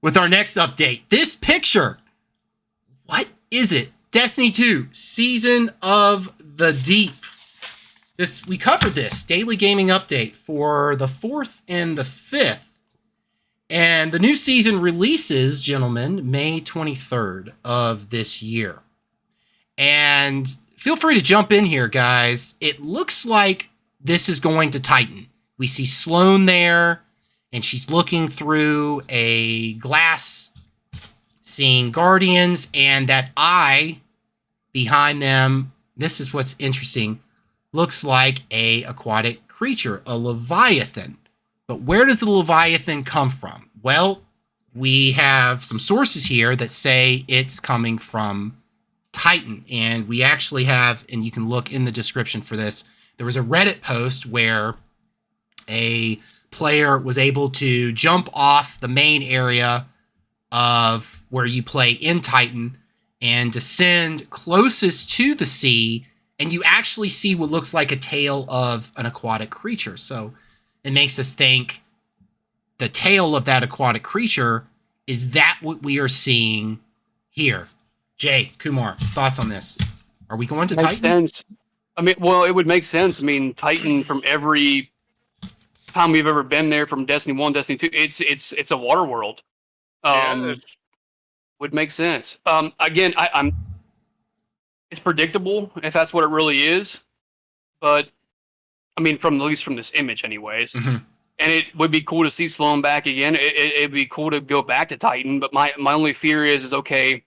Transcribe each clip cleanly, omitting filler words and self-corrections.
with our next update. This picture, what is it? Destiny 2, Season of the Deep. We covered this daily gaming update for the 4th and the 5th. And the new season releases, gentlemen, May 23rd of this year. And feel free to jump in here, guys. It looks like this is going to tighten. We see Sloane there, and she's looking through a glass, seeing Guardians, and that eye behind them, this is what's interesting, looks like a aquatic creature, a Leviathan. But where does the Leviathan come from? Well, we have some sources here that say it's coming from Titan. And we actually have, and you can look in the description for this, there was a Reddit post where a player was able to jump off the main area of where you play in Titan and descend closest to the sea, and you actually see what looks like a tail of an aquatic creature. So it makes us think the tail of that aquatic creature, is that what we are seeing here? Jay, Kumar, thoughts on this? Are we going to Makes Titan? sense. I mean, well, it would make sense. I mean, Titan, from every time we've ever been there, from Destiny 1, Destiny 2, it's a water world. Would make sense. Again, I'm. It's predictable if that's what it really is, but I mean, at least from this image, anyways. Mm-hmm. And it would be cool to see Sloane back again. It'd be cool to go back to Titan, but my only fear is okay,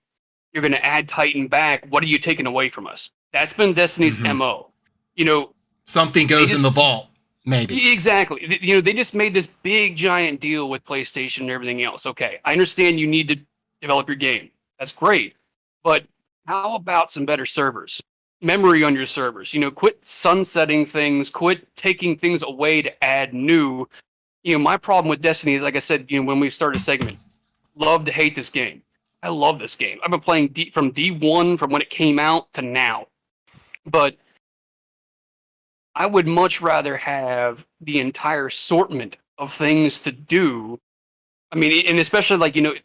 you're going to add Titan back. What are you taking away from us? That's been Destiny's MO. You know, something goes in the vault, maybe. Exactly. You know, they just made this big giant deal with PlayStation and everything else. Okay, I understand you need to develop your game. That's great, but how about some better servers? Memory on your servers. You know, quit sunsetting things. Quit taking things away to add new. You know, my problem with Destiny is, like I said, you know, when we started a segment, love to hate this game. I love this game. I've been playing from D1, from when it came out to now. But I would much rather have the entire assortment of things to do. I mean, and especially, like, you know,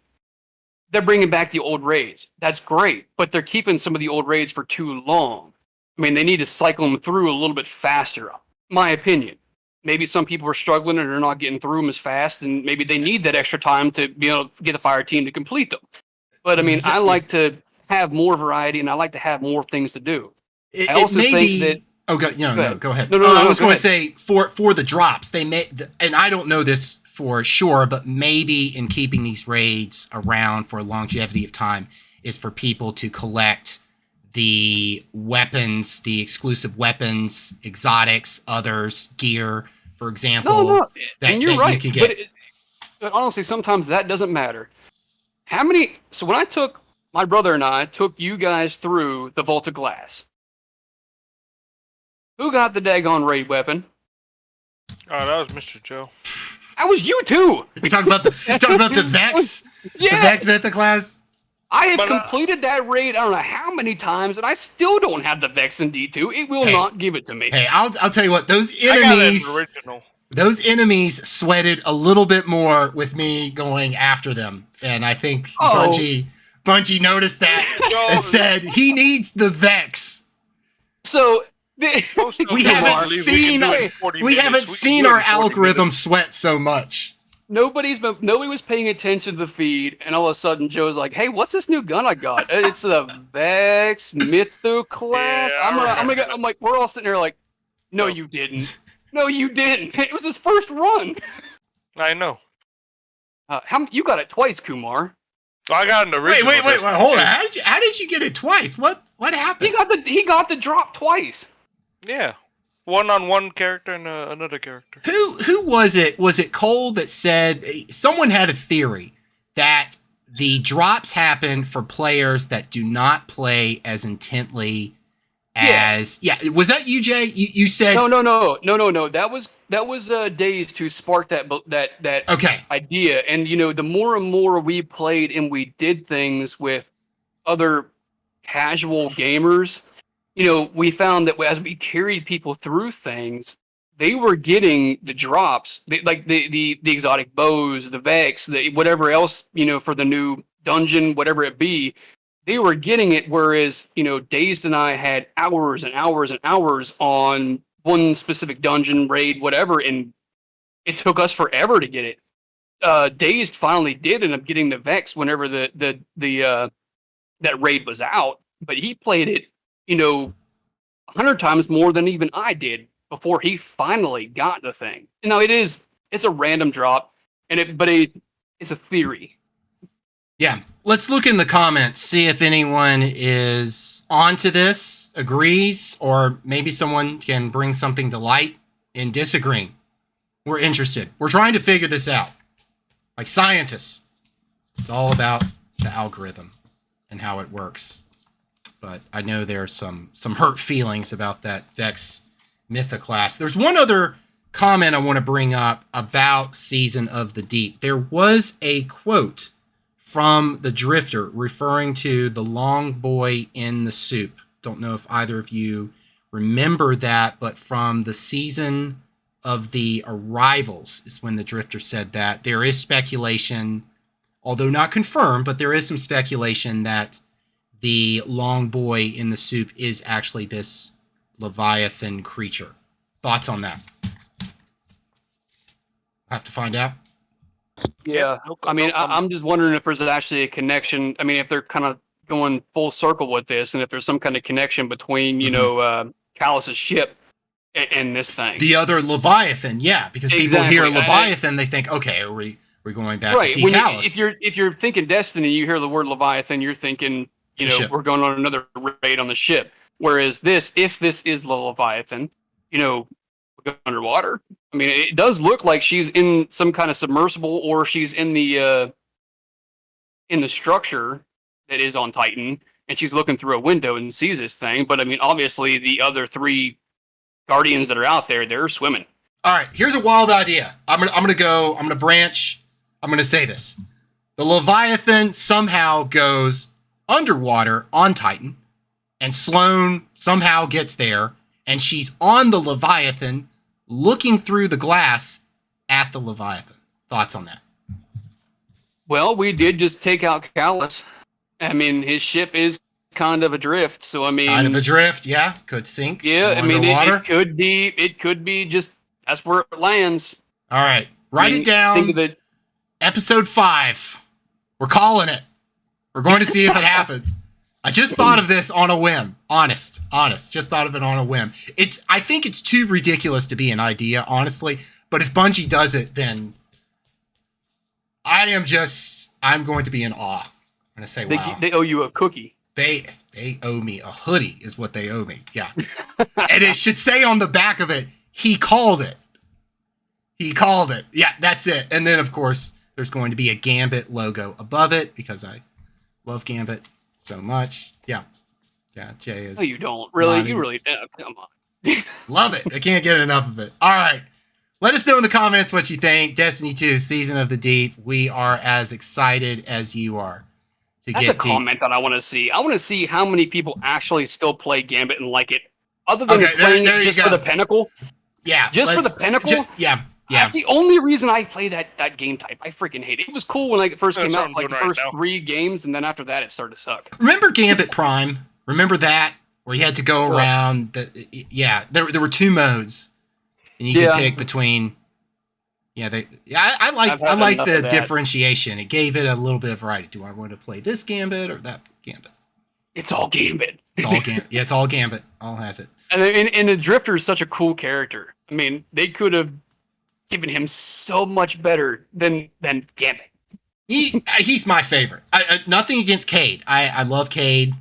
they're bringing back the old raids. That's great, but they're keeping some of the old raids for too long. I mean, they need to cycle them through a little bit faster, my opinion. Maybe some people are struggling and they're not getting through them as fast, and maybe they need that extra time to be able to get the fire team to complete them. But I mean, I like to have more variety, and I like to have more things to do. I also think that. Oh, go ahead. No, I was going to say for the drops, they made, and I don't know this for sure, but maybe in keeping these raids around for a longevity of time is for people to collect the weapons, the exclusive weapons, exotics, others, gear, for example. No, and you're right. You can get. But honestly, sometimes that doesn't matter. So when my brother and I took you guys through the Vault of Glass, who got the daggone raid weapon? Oh, that was Mr. Joe. That was you too. We talking about the Vex, the Vex Mythic class. I have completed that raid. I don't know how many times, and I still don't have the Vex in D2. It will not give it to me. Hey, I'll tell you what, those enemies sweated a little bit more with me going after them, and I think Bungie noticed that and said he needs the Vex. So. We haven't seen our algorithm sweat so much. Nobody was paying attention to the feed, and all of a sudden Joe's like, "Hey, what's this new gun I got? It's the Vex Mytho class." Yeah, I'm like, we're all sitting there like, "No, you didn't. No, you didn't. It was his first run." I know. You got it twice, Kumar. I got an original. Wait, hold on. How did you get it twice? What happened? He got the drop twice. Yeah, one on one character and another character. Who was it? Was it Cole that said someone had a theory that the drops happen for players that do not play as intently as? Yeah. Was that you, Jay? You said no. That was Days to spark that idea. And you know, the more and more we played and we did things with other casual gamers, you know, we found that as we carried people through things, they were getting the drops, like the exotic bows, the Vex, the whatever else, for the new dungeon, whatever it be, they were getting it. Whereas, Dazed and I had hours and hours and hours on one specific dungeon, raid, whatever, and it took us forever to get it. Dazed finally did end up getting the Vex whenever the that raid was out, but he played it, 100 times more than even I did before he finally got the thing. It's a random drop, but it's a theory. Yeah, let's look in the comments, see if anyone is onto this, agrees, or maybe someone can bring something to light in disagreeing. We're interested. We're trying to figure this out. Like scientists. It's all about the algorithm and how it works. But I know there's some hurt feelings about that Vex Mythoclast. There's one other comment I want to bring up about Season of the Deep. There was a quote from the Drifter referring to the long boy in the soup. Don't know if either of you remember that, but from the Season of the Arrivals is when the Drifter said that. There is speculation, although not confirmed, but there is some speculation that the long boy in the soup is actually this Leviathan creature. Thoughts on that? Have to find out. Yeah, I'm just wondering if there's actually a connection. I mean, if they're kind of going full circle with this, and if there's some kind of connection between, Callus's ship and this thing. The other Leviathan, yeah, because people hear Leviathan, they think, okay, we're going back to see Callus. If you're thinking Destiny, you hear the word Leviathan, you're thinking, we're going on another raid on the ship. Whereas if this is the Leviathan, we're going underwater. I mean, it does look like she's in some kind of submersible, or she's in the structure that is on Titan, and she's looking through a window and sees this thing. But I mean, obviously, the other 3 Guardians that are out there, they're swimming. All right, here's a wild idea. I'm gonna branch. I'm gonna say this: the Leviathan somehow goes underwater on Titan, and Sloane somehow gets there, and she's on the Leviathan, looking through the glass at the Leviathan. Thoughts on that? Well, we did just take out Callus. I mean, his ship is kind of adrift, so I mean, kind of adrift, yeah, could sink. Yeah, I mean, it could be just that's where it lands. All right, write it down. Think of it. Episode 5. We're calling it. We're going to see if it happens. I just thought of this on a whim. Honest. Just thought of it on a whim. I think it's too ridiculous to be an idea, honestly. But if Bungie does it, then I'm going to be in awe. I'm going to say, wow. They owe you a cookie. They owe me a hoodie is what they owe me. Yeah. And it should say on the back of it, he called it. Yeah, that's it. And then, of course, there's going to be a Gambit logo above it because I love Gambit so much. Yeah, Jay is. No, you don't. Really? You really don't. Come on. Love it. I can't get enough of it. All right. Let us know in the comments what you think. Destiny 2, Season of the Deep. We are as excited as you are. That's a comment that I want to see. I want to see how many people actually still play Gambit and like it. Other than playing it just for the pinnacle. Yeah. Just for the pinnacle? Yeah. That's the only reason I play that game type. I freaking hate it. It was cool when it first came out, like the first 3 games, and then after that, it started to suck. Remember Gambit Prime? Remember that? Where you had to go around. There were 2 modes. And you could pick between... I like the differentiation. It gave it a little bit of variety. Do I want to play this Gambit or that Gambit? It's all Gambit. It's all Gambit. Yeah, it's all Gambit. All has it. And the Drifter is such a cool character. I mean, they could have given him so much better than Gambit. He's my favorite. Nothing against Cade. I love Cade,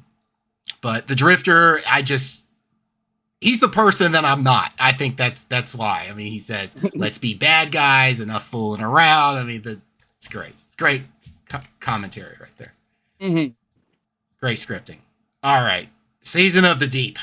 but the Drifter, he's the person that I'm not. I think that's why. I mean, he says, "Let's be bad guys, enough fooling around." I mean, it's great. It's great commentary right there. Mm-hmm. Great scripting. All right, Season of the Deep.